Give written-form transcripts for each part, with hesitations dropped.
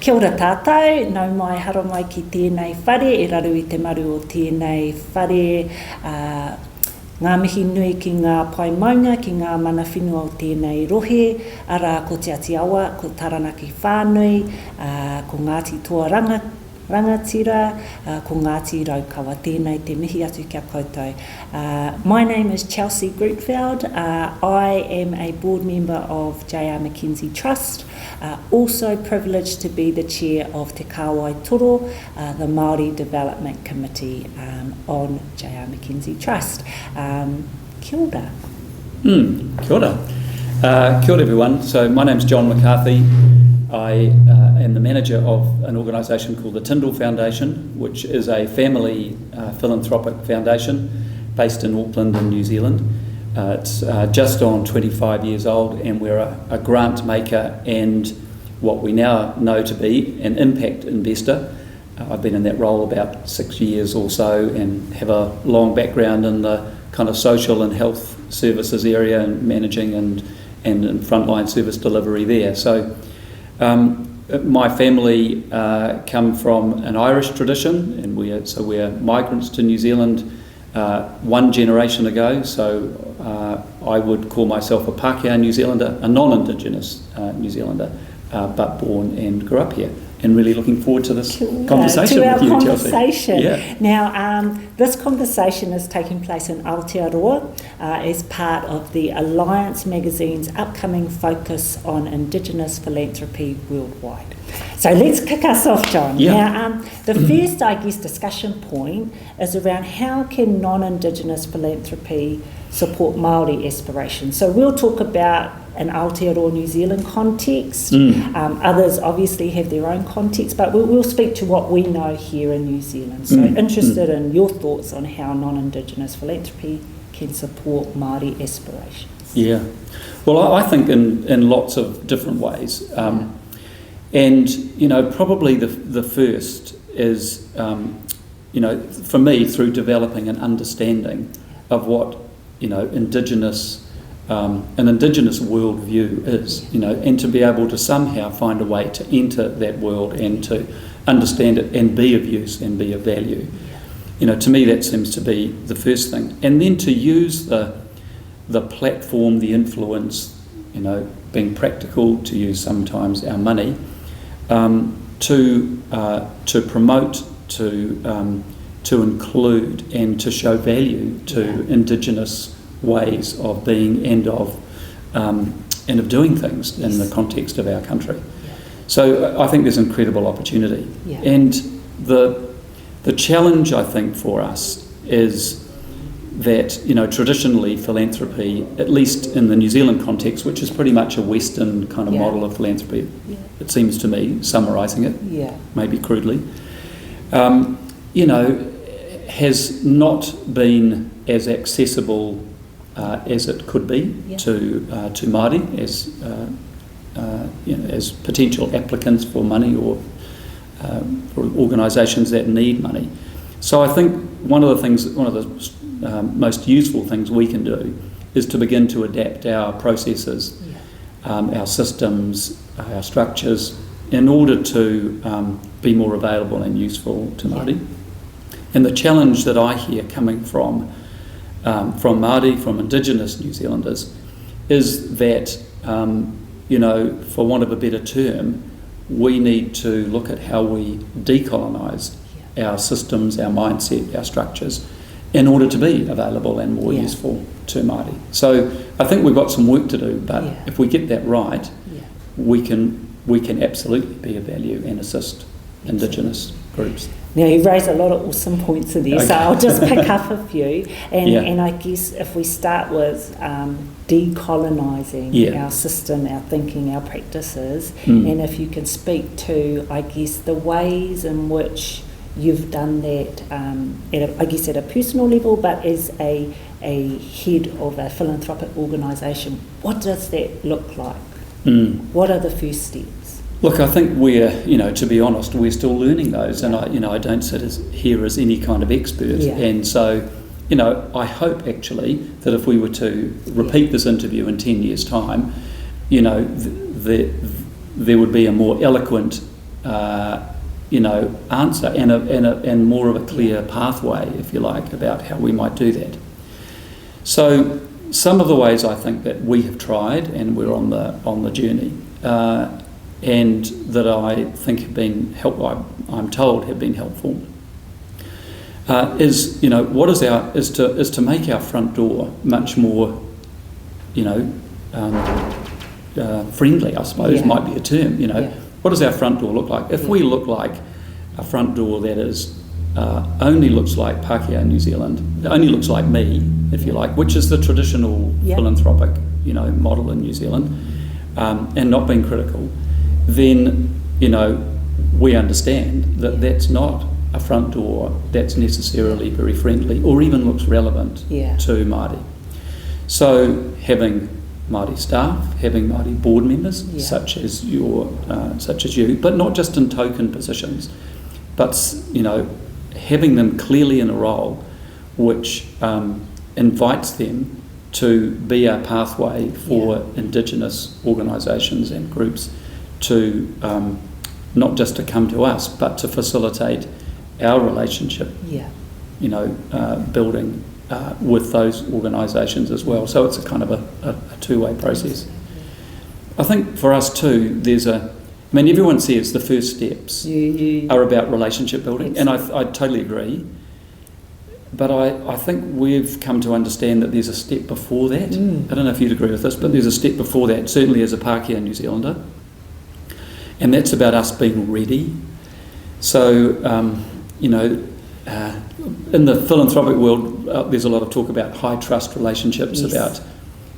Kia ora tātou, nau mai haro mai ki tēnei whare, e raru I te maru o tēnei whare, ngā mihi nui ki ngā pai maunga, ki ngā mana whenua o tēnei rohe, ara ko te Āotearoa, ko Taranaki whānui, ko Ngāti toa rangatira, ko Ngāti raukawa, tēnei te mihi atu kia koutou. My name is Chelsea Grootveld. I am a board member of J R McKenzie Trust, also privileged to be the chair of Te Āotearoa, the Maori Development Committee on J R McKenzie Trust. Kia ora. Kia ora. Kia ora everyone. So my name's John McCarthy. I am the manager of an organisation called the Tindall Foundation, which is a family philanthropic foundation based in Auckland in New Zealand. It's just on 25 years old, and we're a grant maker and what we now know to be an impact investor. I've been in that role about 6 years or so and have a long background in the kind of social and health services area and managing and in frontline service delivery there. So my family come from an Irish tradition, and we're migrants to New Zealand one generation ago. So I would call myself a Pākehā New Zealander, a non-Indigenous New Zealander, but born and grew up here. And really looking forward to this conversation with you, Chelsea. Yeah. Now, this conversation is taking place in Aaotearoa as part of the Alliance magazine's upcoming focus on Indigenous philanthropy worldwide. So let's kick us off, John. Yeah. Now, the first, I guess, discussion point is around how can non-Indigenous philanthropy support Maori aspirations. So we'll talk about an Aaotearoa New Zealand context. Others obviously have their own context, but we'll speak to what we know here in New Zealand. So interested in your thoughts on how non-Indigenous philanthropy can support Māori aspirations. Yeah, well, I think in lots of different ways. And, you know, probably the first is, you know, for me, through developing an understanding of what, you know, an Indigenous worldview is, you know, and to be able to somehow find a way to enter that world and to understand it and be of use and be of value. You know, to me that seems to be the first thing. And then to use the platform, the influence, you know, being practical, to use sometimes our money, to promote, to include and to show value to Indigenous ways of being and of doing things in the context of our country. So I think there's incredible opportunity. And the challenge, I think, for us is that, you know, traditionally philanthropy, at least in the New Zealand context, which is pretty much a Western kind of model of philanthropy, it seems to me, summarising it, maybe crudely, you know, has not been as accessible as it could be to Māori as you know, as potential applicants for money or for organisations that need money. So I think one of the most useful things we can do is to begin to adapt our processes, our systems, our structures, in order to be more available and useful to Māori. And the challenge that I hear coming from Māori, from Indigenous New Zealanders, is that, you know, for want of a better term, we need to look at how we decolonise our systems, our mindset, our structures, in order to be available and more useful to Māori. So I think we've got some work to do, but if we get that right, we can absolutely be of value and assist Indigenous groups. Now, you raise a lot of awesome points in there, so I'll just pick up a few. And I guess if we start with decolonising our system, our thinking, our practices, and if you can speak to, I guess, the ways in which you've done that, at a personal level, but as a head of a philanthropic organisation, what does that look like? What are the first steps? Look, I think to be honest, we're still learning those, and I don't sit here as any kind of expert, and so, you know, I hope actually that if we were to repeat this interview in 10 years' time, you know, there would be a more eloquent answer and more of a clear pathway, if you like, about how we might do that. So some of the ways I think that we have tried, and we're on the journey, and that I think have been I'm told have been helpful, is to make our front door much more, friendly, I suppose, might be a term. What does our front door look like? If we look like a front door that is only looks like Pākehā New Zealand, only looks like me, if you like, which is the traditional philanthropic, model in New Zealand, and not being critical, then, we understand that that's not a front door that's necessarily very friendly or even looks relevant to Māori. So having Māori staff, having Māori board members, such as you, but not just in token positions, but having them clearly in a role which invites them to be a pathway for Indigenous organisations and groups to not just to come to us, but to facilitate our relationship, building with those organisations as well. So it's a kind of a two-way process. I think for us too, everyone says the first steps are about relationship building, and I totally agree. But I think we've come to understand that there's a step before that. I don't know if you'd agree with this, but there's a step before that, certainly as a Pākehā New Zealander, and that's about us being ready. So, in the philanthropic world, there's a lot of talk about high trust relationships,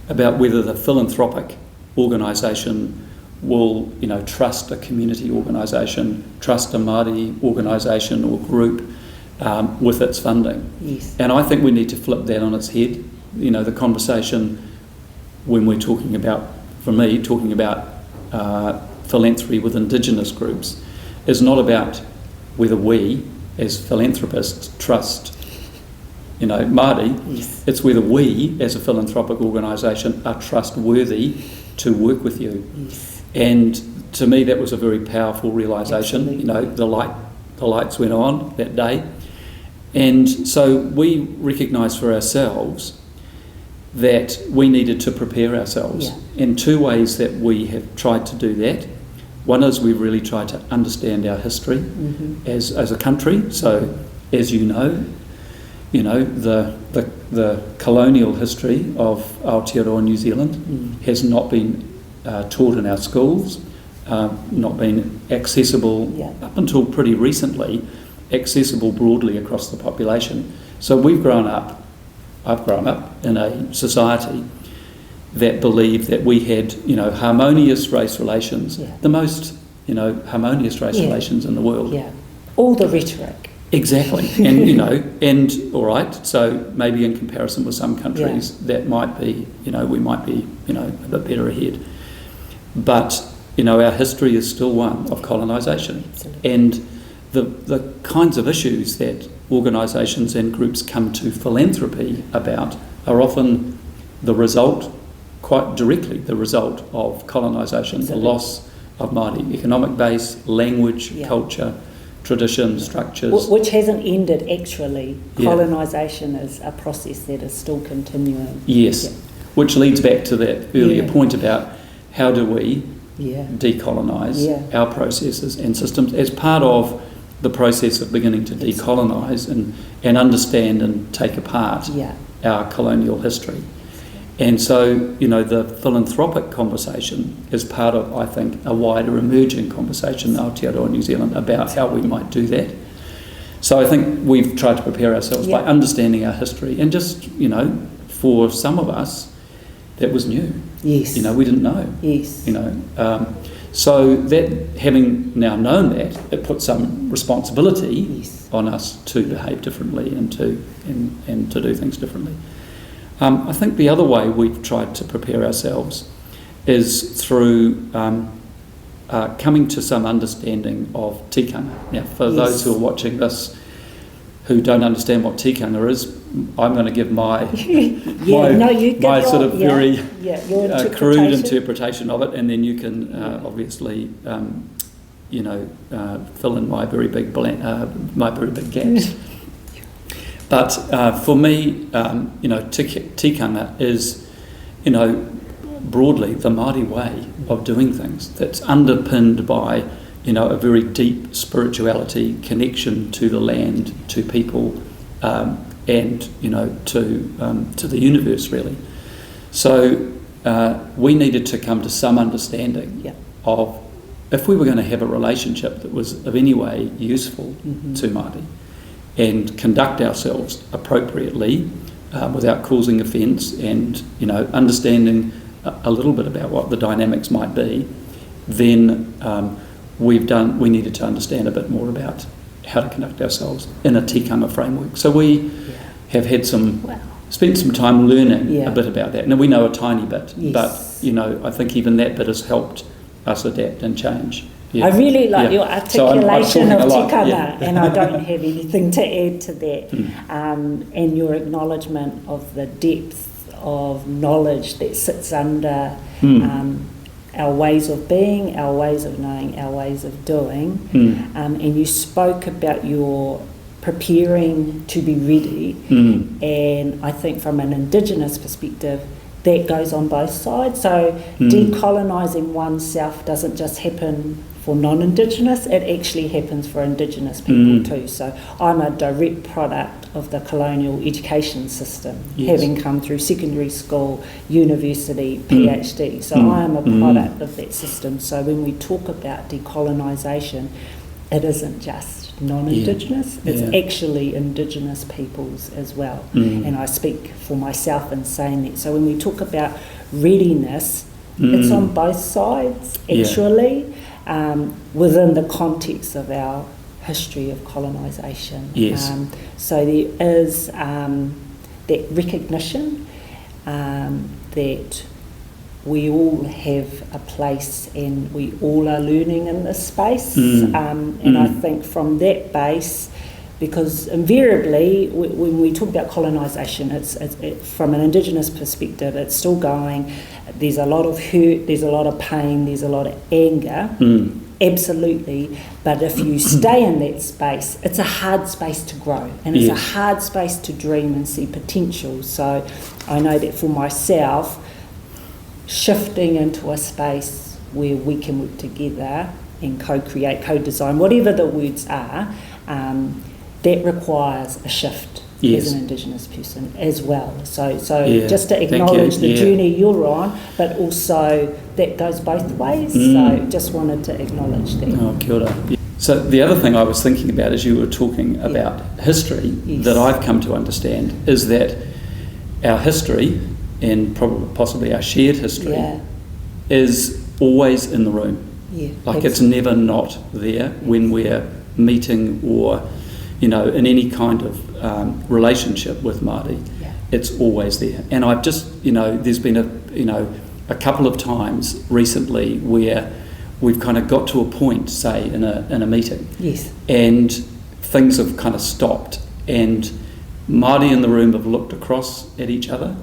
about whether the philanthropic organisation will, trust a community organisation, trust a Māori organisation or group with its funding. Yes. And I think we need to flip that on its head. The conversation when we're talking about philanthropy with Indigenous groups is not about whether we, as philanthropists, trust, Māori. Yes. It's whether we, as a philanthropic organisation, are trustworthy to work with you. Yes. And to me, that was a very powerful realisation. Absolutely. The lights went on that day, and so we recognised for ourselves that we needed to prepare ourselves. In two ways that we have tried to do that. One is we've really tried to understand our history as a country. So, as you know, the colonial history of Aaotearoa New Zealand has not been taught in our schools, not been accessible up until pretty recently, accessible broadly across the population. So I've grown up in a society that believed that we had, harmonious race relations, the most, harmonious race relations in the world. Yeah, all the rhetoric. Exactly, and and all right. So maybe in comparison with some countries, that might be, we might be, a bit better ahead. But our history is still one of colonisation, and the kinds of issues that organisations and groups come to philanthropy about are often quite directly the result of colonisation, the loss of Māori economic base, language, culture, tradition, structures. Which hasn't ended actually. Colonisation is a process that is still continuing. Yes, which leads back to that earlier point about how do we decolonise our processes and systems as part of the process of beginning to decolonise and understand and take apart our colonial history. And so, the philanthropic conversation is part of, I think, a wider emerging conversation in Aaotearoa New Zealand about how we might do that. So I think we've tried to prepare ourselves by understanding our history, and just, for some of us, that was new. Yes. We didn't know. Yes. So that, having now known that, it puts some responsibility on us to behave differently and to do things differently. I think the other way we've tried to prepare ourselves is through coming to some understanding of tikanga. Now, for those who are watching this who don't understand what tikanga is, I'm going to give my very crude interpretation of it, and then you can obviously fill in my very big gaps. But for me, tikanga is, broadly the Māori way of doing things that's underpinned by, a very deep spirituality, connection to the land, to people, and, to the universe, really. So we needed to come to some understanding of, if we were going to have a relationship that was of any way useful to Māori, and conduct ourselves appropriately without causing offence, and understanding a little bit about what the dynamics might be, then we needed to understand a bit more about how to conduct ourselves in a tikanga framework. So we have had spent some time learning a bit about that. Now we know a tiny bit, but I think even that bit has helped us adapt and change. Yeah. I really like your articulation so of tikanga, and I don't have anything to add to that. And your acknowledgement of the depth of knowledge that sits under our ways of being, our ways of knowing, our ways of doing. And you spoke about your preparing to be ready, and I think from an Indigenous perspective, that goes on both sides. So decolonising oneself doesn't just happen for non-Indigenous, it actually happens for Indigenous people too. So I'm a direct product of the colonial education system, having come through secondary school, university, PhD. So I am a product of that system. So when we talk about decolonisation, it isn't just non-Indigenous, it's actually Indigenous peoples as well. And I speak for myself in saying that. So when we talk about readiness, it's on both sides, actually, within the context of our history of colonisation. So there is that recognition that we all have a place and we all are learning in this space. And I think from that base, because invariably when we talk about colonisation, it's from an Indigenous perspective, it's still going. There's a lot of hurt, there's a lot of pain, there's a lot of anger, absolutely. But if you stay in that space, it's a hard space to grow, and it's a hard space to dream and see potential. So I know that for myself, shifting into a space where we can work together and co-create, co-design, whatever the words are, that requires a shift as an Indigenous person as well. So just to acknowledge the journey you're on, but also that goes both ways. So just wanted to acknowledge that. Oh, kia ora. So the other thing I was thinking about as you were talking about history that I've come to understand is that our history, and possibly our shared history, is always in the room. Like it's never not there when we're meeting or, in any kind of relationship with Māori. It's always there. And I've just, there's been a couple of times recently where we've kind of got to a point, say, in a meeting, and things have kind of stopped, and Māori in the room have looked across at each other,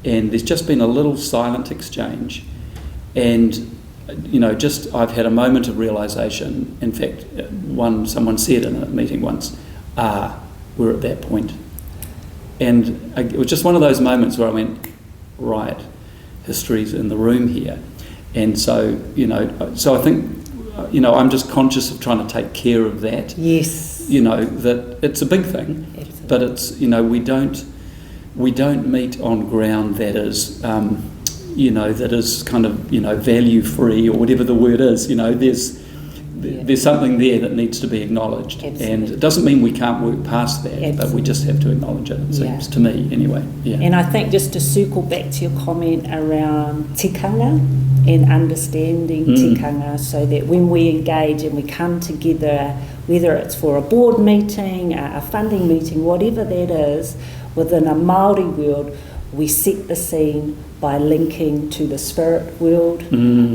and there's just been a little silent exchange, and I've had a moment of realisation. In fact, someone said in a meeting once, we're at that point. And it was just one of those moments where I went, right, history's in the room here. And so, so I think, I'm just conscious of trying to take care of that. That it's a big thing, but it's, we don't meet on ground that is, that is kind of, value free or whatever the word is. There's something there that needs to be acknowledged. And it doesn't mean we can't work past that, but we just have to acknowledge it seems to me anyway. And I think just to circle back to your comment around tikanga and understanding tikanga, so that when we engage and we come together, whether it's for a board meeting, a funding meeting, whatever that is, within a Māori world, we set the scene by linking to the spirit world,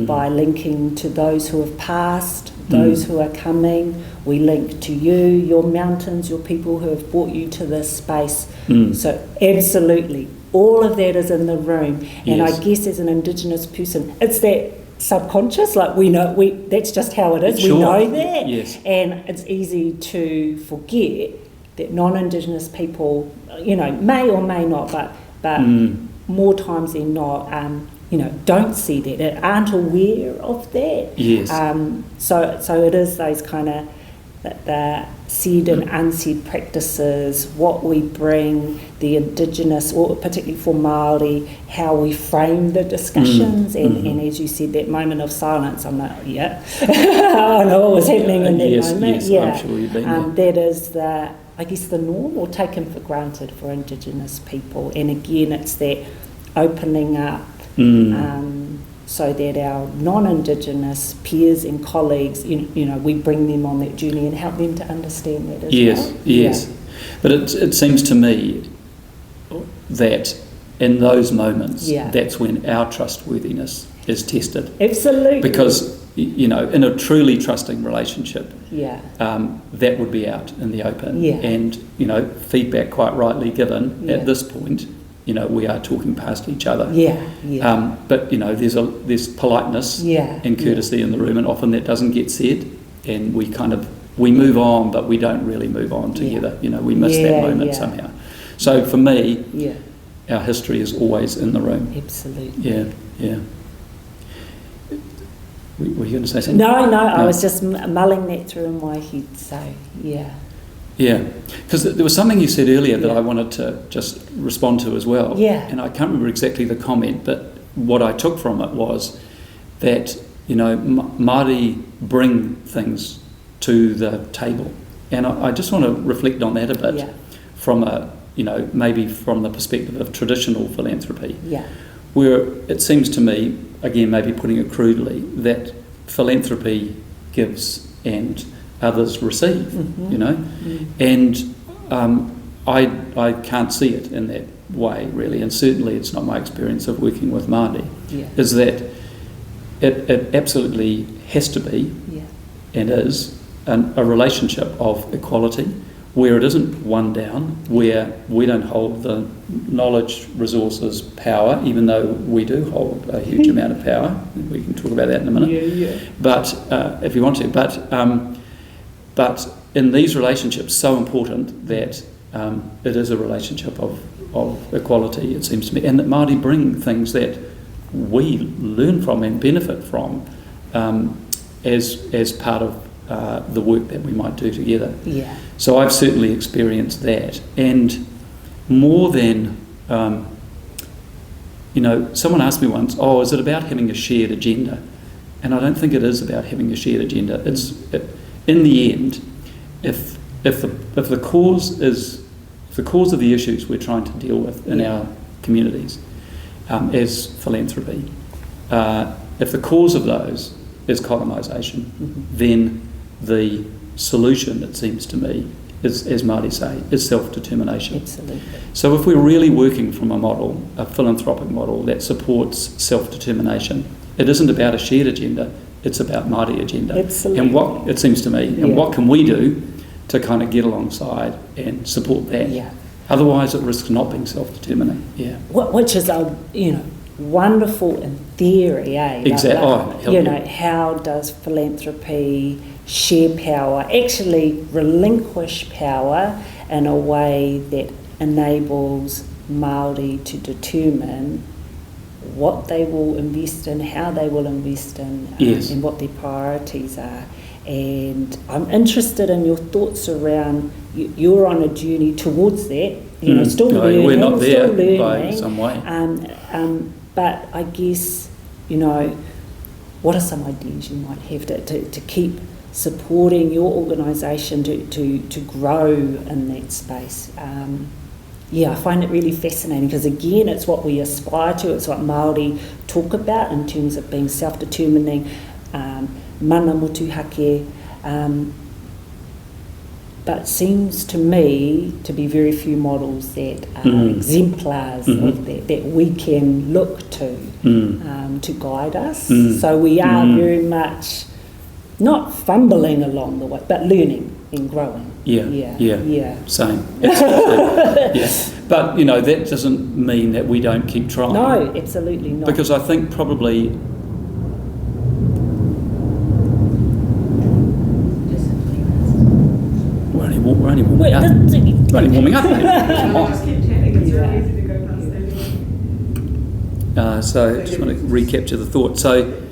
by linking to those who have passed, those who are coming. We link to you, your mountains, your people who have brought you to this space. So absolutely, all of that is in the room. And I guess as an Indigenous person, it's that subconscious, like that's just how it is. Sure. We know that, yes. And it's easy to forget that non-Indigenous people, may or may not, but more times than not, don't see that, aren't aware of that. Yes. So it is those kind of the said and unsaid practices, what we bring, the Indigenous, or particularly for Maori, how we frame the discussions, and as you said, that moment of silence, I'm like, yeah, I know what was happening in that moment. Yes, yeah, I'm sure you've been there. That is the norm, or taken for granted for Indigenous people, and again, it's that opening up. So that our non-Indigenous peers and colleagues, we bring them on that journey and help them to understand that as well. Yes. But it seems to me that in those moments, that's when our trustworthiness is tested. Absolutely. Because, in a truly trusting relationship, that would be out in the open. Yeah. And, feedback quite rightly given at this point, we are talking past each other. But there's politeness and courtesy in the room, and often that doesn't get said, and we move on, but we don't really move on together. We miss that moment somehow. So for me, our history is always in the room. Absolutely. Yeah. Were you going to say something? No, I was just mulling that through in my head. So Yeah, because there was something you said earlier that I wanted to just respond to as well. Yeah. And I can't remember exactly the comment, but what I took from it was that, Māori bring things to the table. And I just want to reflect on that a bit from maybe from the perspective of traditional philanthropy. Where it seems to me, again, maybe putting it crudely, that philanthropy gives and others receive, and I can't see it in that way really, and certainly it's not my experience of working with Māori, is that it absolutely has to be and is a relationship of equality, where it isn't one down, where we don't hold the knowledge, resources, power, even though we do hold a huge amount of power. We can talk about that in a minute. But if you want to, but in these relationships, so important that it is a relationship of equality, it seems to me, and that Māori bring things that we learn from and benefit from as part of the work that we might do together. So I've certainly experienced that, and more than someone asked me once, is it about having a shared agenda? And I don't think it is about having a shared agenda. In the end, if the cause of the issues we're trying to deal with in our communities as philanthropy, if the cause of those is colonisation, then the solution, it seems to me, is, as Māori say, is self-determination. Absolutely. So if we're really working from a philanthropic model that supports self-determination, it isn't about a shared agenda, it's about Māori agenda. Absolutely. And what, it seems to me, and what can we do to kind of get alongside and support that? Otherwise it risks not being self-determining. Which is wonderful in theory, eh? Exactly. How does philanthropy share power, actually relinquish power in a way that enables Māori to determine what they will invest in, how they will invest in, and what their priorities are. And I'm interested in your thoughts around, you're on a journey towards that, still learning. We're not there by some way. But I guess, what are some ideas you might have to keep supporting your organisation to grow in that space? I find it really fascinating because, again, it's what we aspire to, it's what Māori talk about in terms of being self-determining, mana motuhake, but it seems to me to be very few models that are exemplars of that we can look to guide us. So we are very much not fumbling along the way, but learning and growing. Same. Absolutely. But that doesn't mean that we don't keep trying. No, absolutely not. Because I think probably warming up. It's only warming up, mate. Come on. Just keep chatting, it's really easy to go past that. So I just want to recapture the thought. So,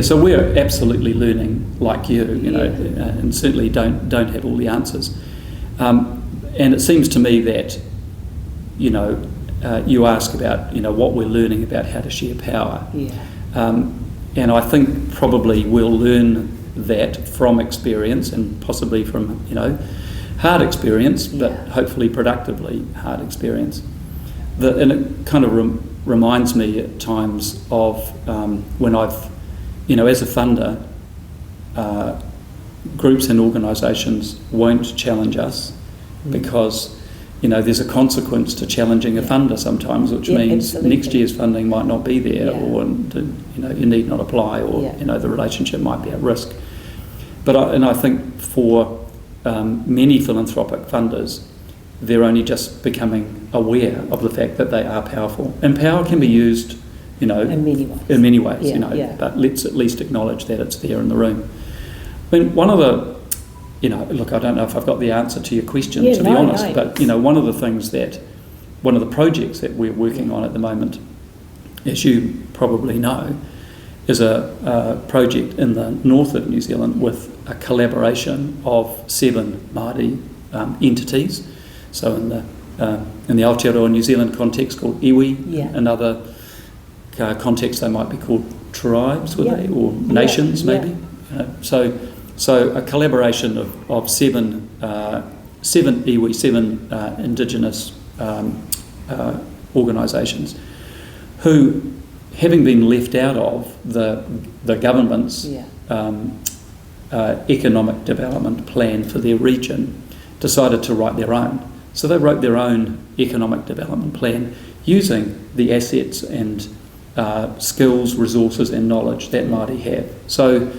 so we're absolutely learning like you, know, and certainly don't have all the answers. And it seems to me that, you know, you ask about, you know, what we're learning about how to share power. And I think probably we'll learn that from experience and possibly from, you know, hard experience, but hopefully productively hard experience. And it kind of reminds me at times of when I've, you know, as a funder, groups and organisations won't challenge us because, you know, there's a consequence to challenging a funder sometimes, which means next year's funding might not be there, or, you know, you need not apply, or, you know, the relationship might be at risk. But I think for many philanthropic funders, they're only just becoming aware of the fact that they are powerful. And power can be used, you know, in many ways, you know, but let's at least acknowledge that it's there in the room. I mean, one of the, you know, look, I don't know if I've got the answer to your question, to be honest, but, you know, one of the projects that we're working on at the moment, as you probably know, is a project in the north of New Zealand with a collaboration of 7 Māori entities. So in the Aaotearoa New Zealand context called iwi, another context they might be called tribes, would they, or nations maybe. So a collaboration of 7 iwi, 7 Indigenous organisations who, having been left out of the government's economic development plan for their region, decided to write their own. So they wrote their own economic development plan using the assets and skills, resources and knowledge that Māori have. So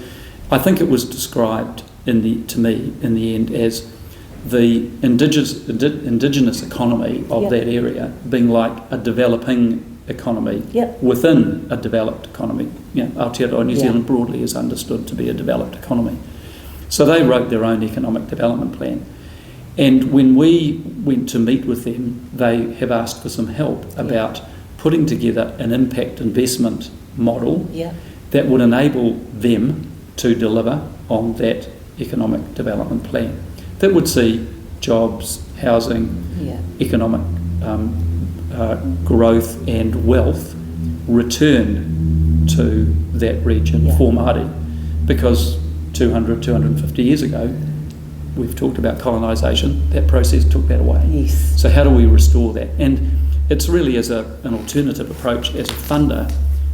I think it was described to me in the end as the indigenous economy of that area being like a developing economy within a developed economy. You know, Aotearoa New Zealand broadly is understood to be a developed economy. So they wrote their own economic development plan. And when we went to meet with them, they have asked for some help about putting together an impact investment model that would enable them to deliver on that economic development plan that would see jobs, housing, economic growth and wealth return to that region for Māori. Because 250 years ago, we've talked about colonisation, that process took that away. So how do we restore that? And it's really as an alternative approach as a funder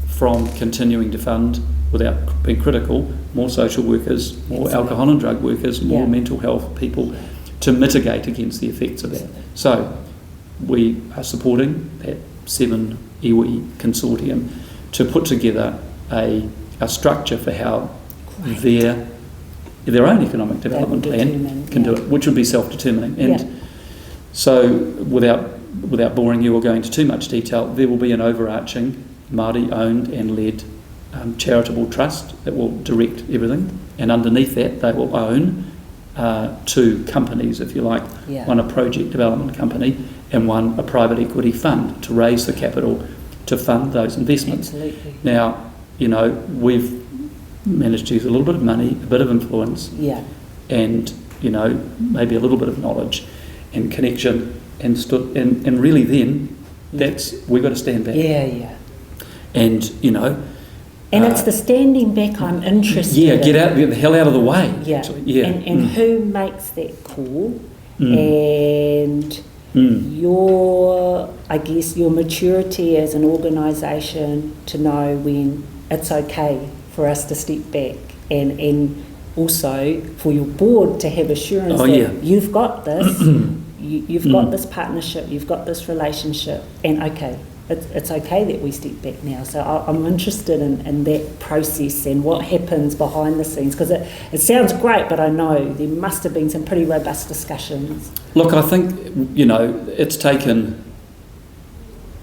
from continuing to fund without being critical, more social workers, more alcohol and drug workers, more mental health people to mitigate against the effects of that. So we are supporting that 7 iwi consortium to put together a structure for how their own economic development plan can do it, which would be self-determining. And so without boring you or going into too much detail, there will be an overarching Māori owned and led charitable trust that will direct everything, and underneath that they will own 2 companies, if you like, one a project development company and one a private equity fund to raise the capital to fund those investments. Now, you know, we've managed to use a little bit of money, a bit of influence, and, you know, maybe a little bit of knowledge and connection, and really then we've got to stand back. And, you know, and it's the standing back I'm interested in. Get the hell out of the way. Actually. And who makes that call? And your maturity as an organisation to know when it's okay for us to step back, and also for your board to have assurance that you've got this, you've got this partnership, you've got this relationship, and it's okay that we step back now. So I'm interested in that process and what happens behind the scenes, because it sounds great, but I know there must have been some pretty robust discussions. Look, I think, you know, it's taken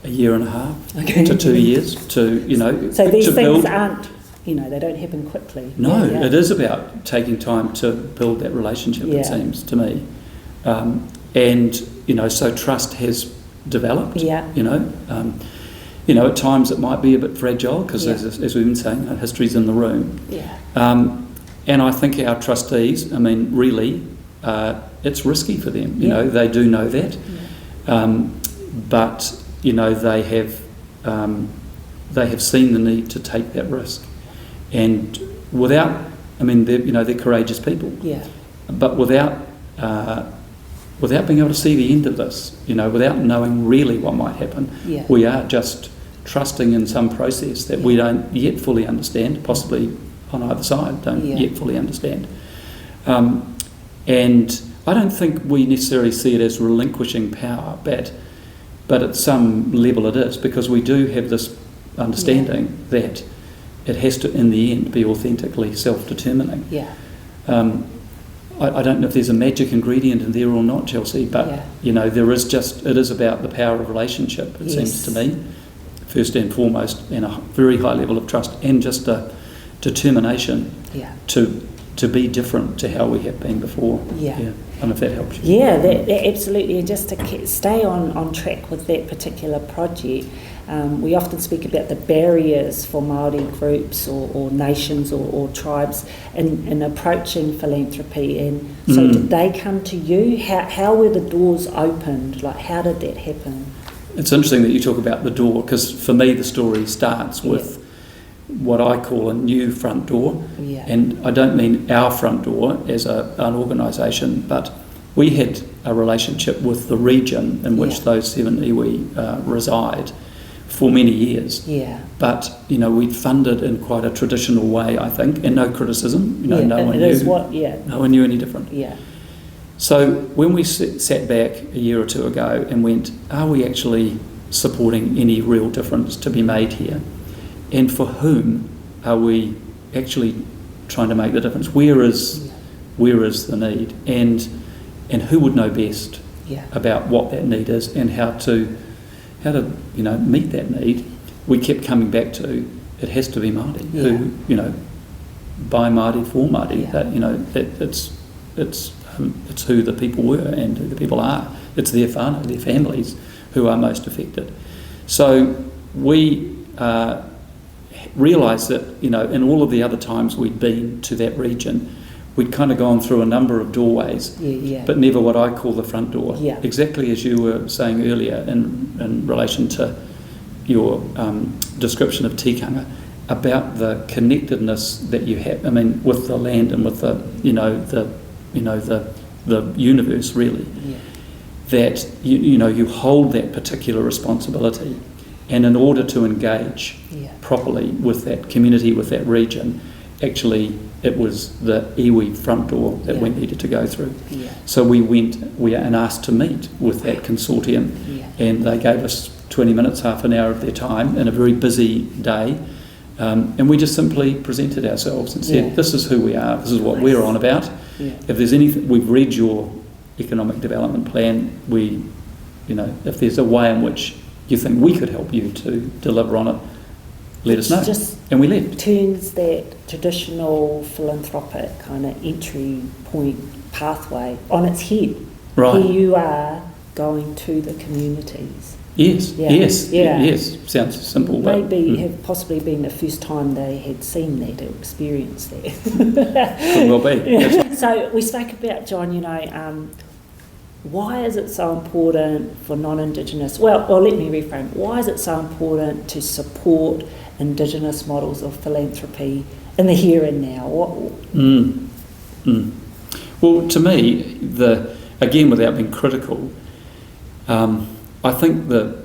a year and a half to 2 years to, you know, so these to things build. aren't they don't happen quickly. No, it is about taking time to build that relationship, it seems to me. And, so trust has developed, at times it might be a bit fragile because, as we've been saying, history's in the room. And I think our trustees, really, it's risky for them. They do know that. But, they have seen the need to take that risk. And they're courageous people. But without being able to see the end of this, without knowing really what might happen, we are just trusting in some process that we don't yet fully understand, possibly on either side don't yet fully understand. And I don't think we necessarily see it as relinquishing power, but at some level it is, because we do have this understanding that it has to, in the end, be authentically self-determining. I don't know if there's a magic ingredient in there or not, Chelsea, but there is it is about the power of relationship, it seems to me, first and foremost, and a very high level of trust, and just a determination to be different to how we have been before. I don't know if that helps you. That absolutely. And just to stay on track with that particular project, we often speak about the barriers for Maori groups or nations or tribes in approaching philanthropy. And so did they come to you? How were the doors opened? Like, how did that happen? It's interesting that you talk about the door, because for me the story starts with what I call a new front door. And I don't mean our front door as an organisation, but we had a relationship with the region in which those 7 iwi reside for many years. But, we'd funded in quite a traditional way, I think, and no criticism. No one knew any different. So when we sat back a year or two ago and went, are we actually supporting any real difference to be made here? And for whom are we actually trying to make the difference? Where is the need? And who would know best about what that need is and how to meet that need? We kept coming back to, it has to be Māori, who, by Māori, for Māori, that it's who the people were and who the people are. It's their whānau, their families, who are most affected. So we realised that, in all of the other times we'd been to that region, we'd kind of gone through a number of doorways, but never what I call the front door. Exactly as you were saying earlier in relation to your description of tikanga, about the connectedness that you have, with the land and with the universe, really. That you hold that particular responsibility, and in order to engage properly with that community, with that region, actually it was the iwi front door that we needed to go through. So we went and asked to meet with that consortium, and they gave us 20 minutes, half an hour of their time in a very busy day, and we just simply presented ourselves and said, this is who we are, this is what we're on about. If there's anything, we've read your economic development plan, if there's a way in which you think we could help you to deliver on it, let us know. And we left. Turns that traditional philanthropic kind of entry point pathway on its head. Right. Here you are going to the communities. Yes. Sounds simple, but maybe have possibly been the first time they had seen that or experienced that. Could well be. So we spoke about, John, why is it so important for non-Indigenous, well, let me reframe, why is it so important to support Indigenous models of philanthropy in the here and now? Well, to me, again, without being critical, I think the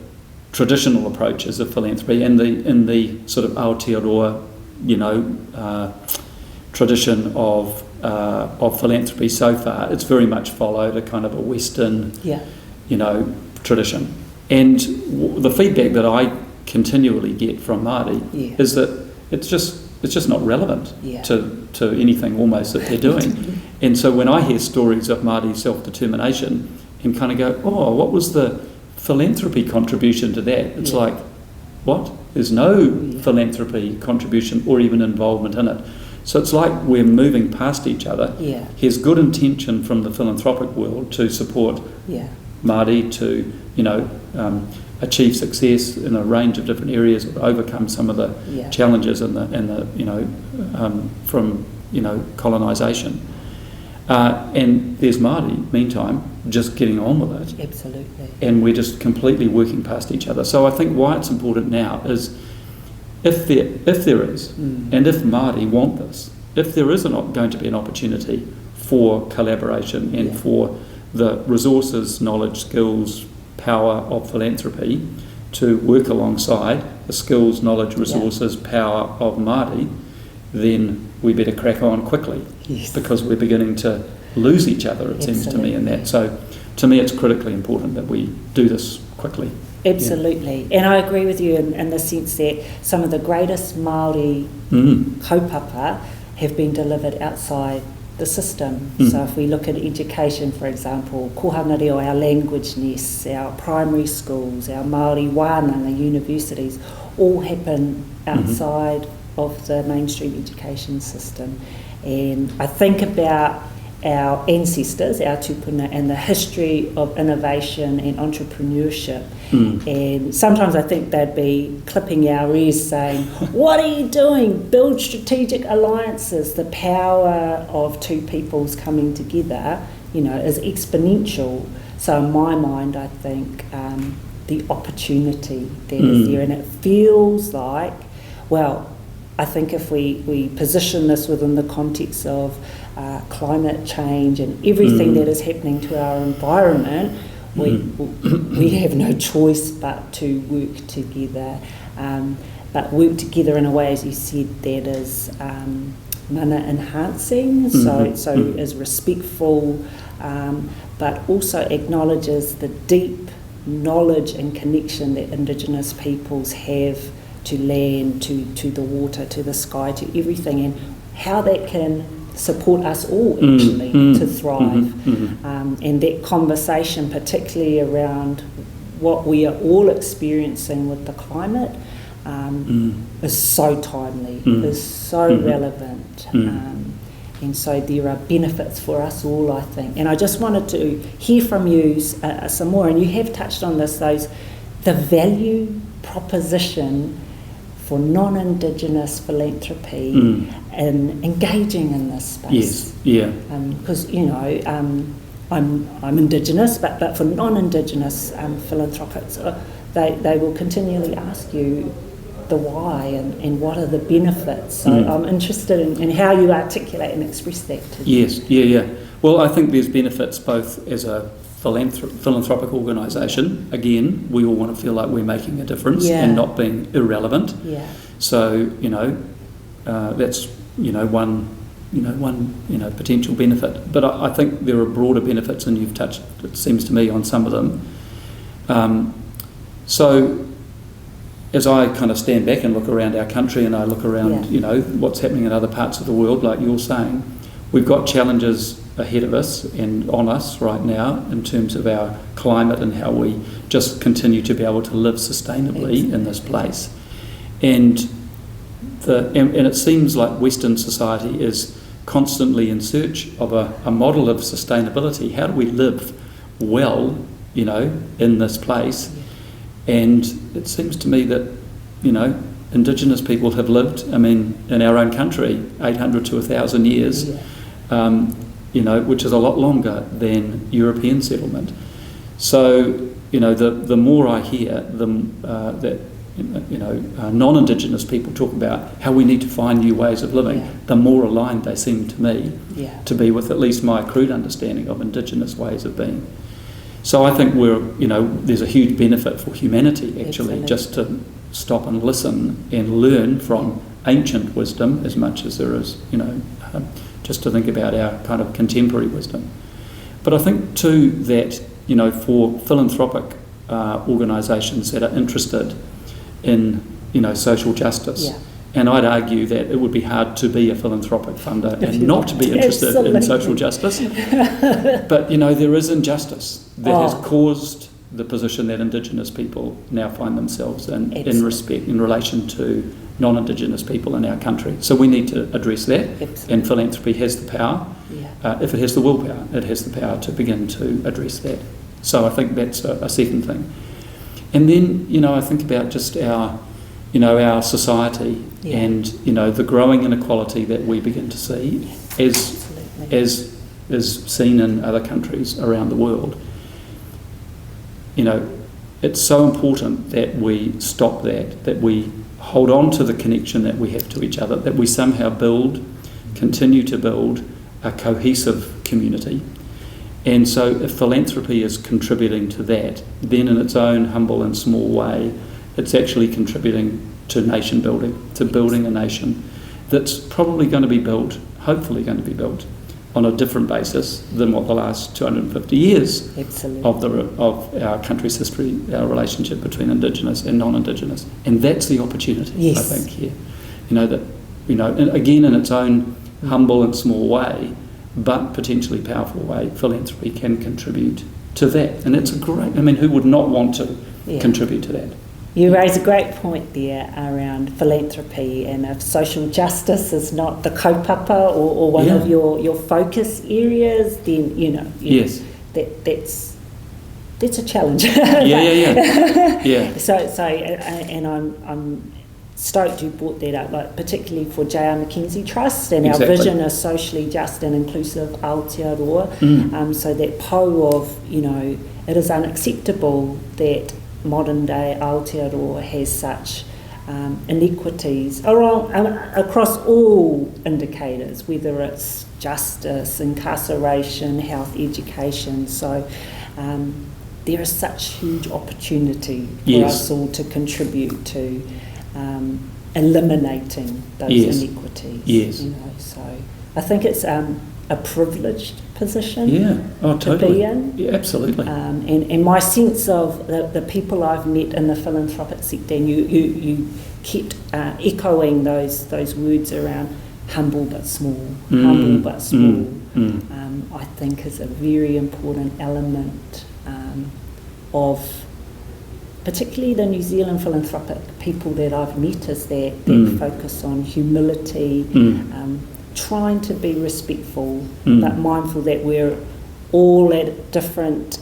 traditional approaches of philanthropy and in the sort of Aaotearoa, tradition of philanthropy so far, it's very much followed a kind of a Western, tradition. And the feedback that I continually get from Māori is that it's just not relevant to anything almost that they're doing. And so when I hear stories of Māori self-determination and kind of go, what was the philanthropy contribution to that? It's like, There's no philanthropy contribution or even involvement in it. So it's like we're moving past each other. Yeah. Here's good intention from the philanthropic world to support Māori to, achieve success in a range of different areas, or overcome some of the challenges from colonisation. And there's Māori, meantime, just getting on with it. Absolutely. And we're just completely working past each other. So I think why it's important now is if there is, and if Māori want this, if there is not going to be an opportunity for collaboration and for the resources, knowledge, skills, power of philanthropy to work alongside the skills, knowledge, resources, power of Māori, then we better crack on quickly, because we're beginning to lose each other, it seems to me, in that. So to me it's critically important that we do this quickly. Absolutely. And I agree with you in the sense that some of the greatest Māori kaupapa have been delivered outside the system. So if we look at education, for example, kohanga reo, our language nests, our primary schools, our Māori wānanga universities, all happen outside of the mainstream education system. And I think about our ancestors, our tupuna, and the history of innovation and entrepreneurship. And sometimes I think they'd be clipping our ears saying, what are you doing? Build strategic alliances. The power of two peoples coming together, is exponential. So in my mind, I think the opportunity that is there, and it feels like, I think if we position this within the context of climate change and everything that is happening to our environment, we have no choice but to work together. But work together in a way, as you said, that is mana enhancing, so is respectful, but also acknowledges the deep knowledge and connection that Indigenous peoples have to land, to the water, to the sky, to everything, and how that can support us all actually to thrive. And that conversation, particularly around what we are all experiencing with the climate, is so timely, is so relevant. And so there are benefits for us all, I think. And I just wanted to hear from you some more, and you have touched on this, the value proposition for non-Indigenous philanthropy in engaging in this space. Because I'm Indigenous, but for non-Indigenous philanthropics, they will continually ask you the why and what are the benefits. So I'm interested in how you articulate and express that to them. Well, I think there's benefits both as a philanthropic organisation. Again, we all want to feel like we're making a difference and not being irrelevant. So that's one potential benefit. But I think there are broader benefits, and you've touched, it seems to me, on some of them. So as I kind of stand back and look around our country, and I look around what's happening in other parts of the world, like you're saying, we've got challenges ahead of us and on us right now in terms of our climate and how we just continue to be able to live sustainably in this place. And it seems like Western society is constantly in search of a model of sustainability. How do we live well, in this place? And it seems to me that, Indigenous people have lived, in our own country, 800 to 1,000 years, which is a lot longer than European settlement. So, the more I hear that non-Indigenous people talk about how we need to find new ways of living, the more aligned they seem to me to be with at least my crude understanding of Indigenous ways of being. So I think there's a huge benefit for humanity actually just to stop and listen and learn from ancient wisdom as much as there is, just to think about our kind of contemporary wisdom. But I think too that, for philanthropic organisations that are interested in, social justice, and I'd argue that it would be hard to be a philanthropic funder and not to be interested in social justice. But, there is injustice that has caused the position that Indigenous people now find themselves in Absolutely. in relation to non-Indigenous people in our country. So we need to address that, Absolutely. and philanthropy has the power. Yeah. If it has the willpower, it has the power to begin to address that. So I think that's a second thing. And then, I think about just our society and, the growing inequality that we begin to see as is seen in other countries around the world. It's so important that we stop that we hold on to the connection that we have to each other, that we somehow continue to build a cohesive community. And so if philanthropy is contributing to that, then in its own humble and small way, it's actually contributing to nation building, to building a nation that's probably going to be built, hopefully going to be built, on a different basis than what the last 250 years of our country's history, our relationship between Indigenous and non-Indigenous. And that's the opportunity, I think, here. Again, in its own humble and small way, but potentially powerful way, philanthropy can contribute to that. And it's who would not want to contribute to that? You raise a great point there around philanthropy, and if social justice is not the kaupapa or one of your focus areas, then yes, that's a challenge. Yeah. So and I'm stoked you brought that up, like particularly for J R McKenzie Trust and our vision is socially just and inclusive Aaotearoa. So that po of it is unacceptable that modern day Aaotearoa has such inequities across all indicators, whether it's justice, incarceration, health, education. So there is such huge opportunity for us all to contribute to eliminating those inequities. Yes. So I think it's a privileged position totally. to be in. Yeah, absolutely. And my sense of the people I've met in the philanthropic sector, and you kept echoing those words around humble but small, I think is a very important element of particularly the New Zealand philanthropic people that I've met, is that focus on humility, trying to be respectful, but mindful that we're all at different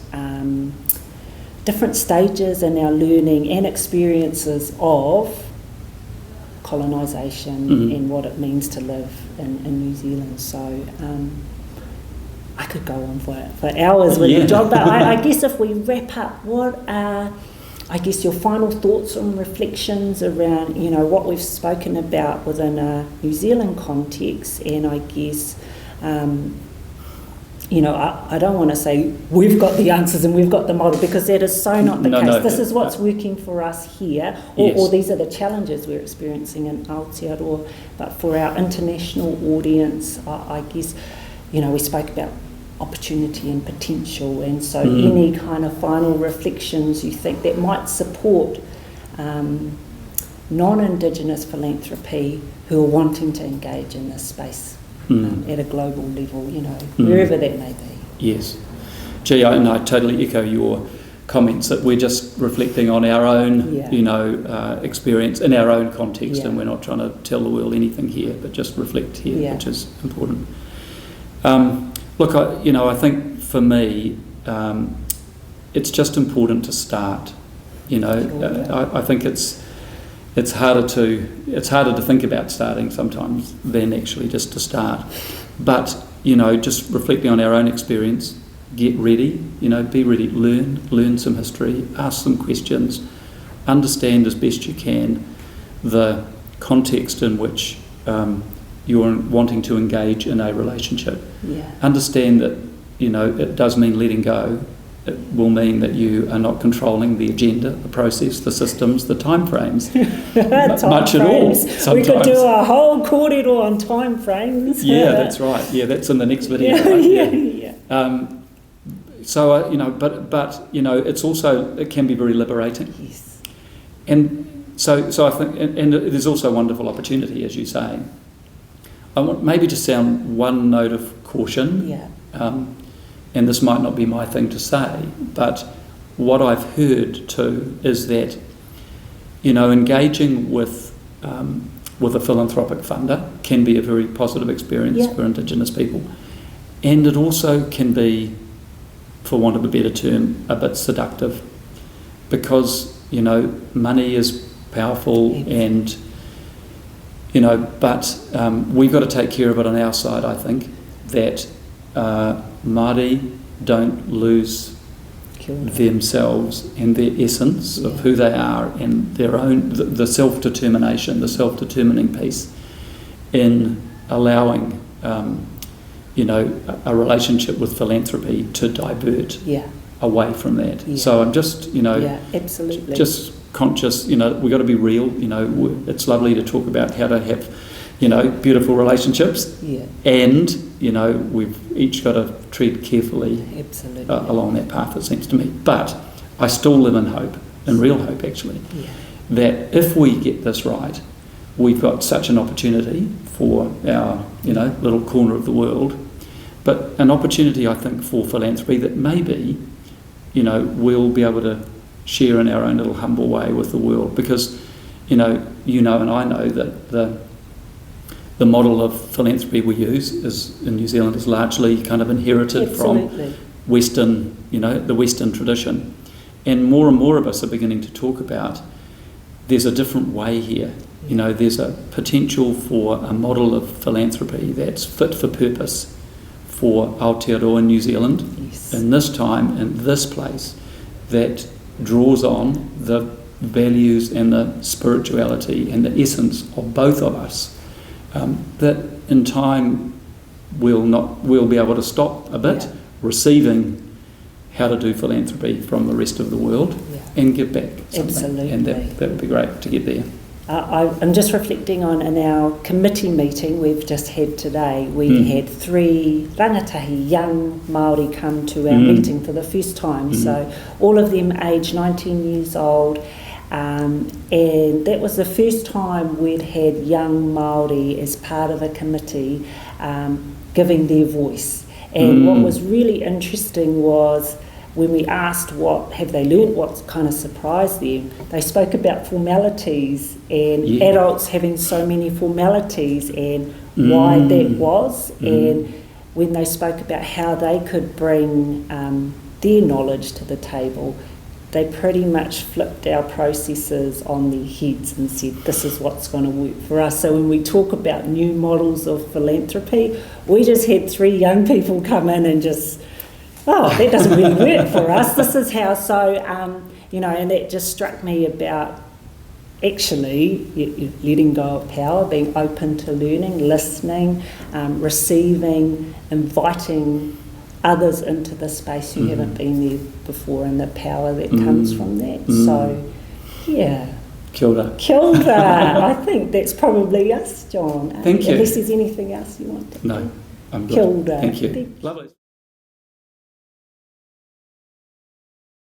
stages in our learning and experiences of colonisation and what it means to live in New Zealand. So I could go on for hours with the job, but I guess if we wrap up, what are your final thoughts and reflections around, what we've spoken about within a New Zealand context, and I guess, I don't want to say we've got the answers and we've got the model, because that is so not the case. No, this is what's working for us here, or these are the challenges we're experiencing in Aotearoa. But for our international audience, I guess, we spoke about opportunity and potential, and so any kind of final reflections you think that might support non-Indigenous philanthropy who are wanting to engage in this space at a global level, wherever that may be. Yes. Gee, I totally echo your comments that we're just reflecting on our own, experience in our own context, and we're not trying to tell the world anything here, but just reflect here, which is important. Look, I think for me, it's just important to start. I think it's harder to think about starting sometimes than actually just to start. But just reflecting on our own experience, get ready. Be ready. Learn some history. Ask some questions. Understand as best you can the context in which you're wanting to engage in a relationship. Understand that it does mean letting go. It will mean that you are not controlling the agenda, the process, the systems, the timeframes, much at all. Sometimes. We could do a whole kōrero on timeframes. Yeah, that's right. Yeah, that's in the next video. So it's also, it can be very liberating. Yes. And so I think, and there's also a wonderful opportunity, as you say. I want maybe to sound one note of caution, and this might not be my thing to say, but what I've heard too is that, you know, engaging with a philanthropic funder can be a very positive experience for Indigenous people, and it also can be, for want of a better term, a bit seductive, because, you know, money is powerful and, you know, but we've got to take care of it on our side, I think, that Māori don't lose themselves and their essence of who they are and their own, the self-determination, the self-determining piece in allowing, you know, a relationship with philanthropy to divert away from that. So I'm just, you know, absolutely. Just conscious, you know, we've got to be real, you know, it's lovely to talk about how to have, you know, beautiful relationships, and, you know, we've each got to tread carefully along that path, it seems to me. But I still live in hope, in real hope actually, that if we get this right, we've got such an opportunity for our, you know, little corner of the world, but an opportunity, I think, for philanthropy that maybe, you know, we'll be able to share in our own little humble way with the world, because, you know and I know that the model of philanthropy we use is in New Zealand is largely kind of inherited from Western, you know, the Western tradition. And more of us are beginning to talk about there's a different way here. You know, there's a potential for a model of philanthropy that's fit for purpose for Aaotearoa New Zealand in this time, in this place, that draws on the values and the spirituality and the essence of both of us. That in time we'll be able to stop a bit receiving how to do philanthropy from the rest of the world and give back something. Absolutely. And that would be great to get there. I'm just reflecting on, in our committee meeting we've just had today, we had 3 rangatahi young Māori come to our meeting for the first time. So all of them aged 19 years old. And that was the first time we'd had young Māori as part of a committee giving their voice. And what was really interesting was when we asked what have they learnt, what kind of surprised them, they spoke about formalities and adults having so many formalities and why that was. And when they spoke about how they could bring their knowledge to the table, they pretty much flipped our processes on their heads and said, this is what's going to work for us. So when we talk about new models of philanthropy, we just had 3 young people come in and just, that doesn't really work for us. This is how, you know, and that just struck me about actually letting go of power, being open to learning, listening, receiving, inviting others into the space who haven't been there before, and the power that comes from that. So, yeah. Kia ora. Kia ora. I think that's probably us, John. Thank you. Unless there's anything else you want to No, I'm good. Kia ora. Thank you. Lovely.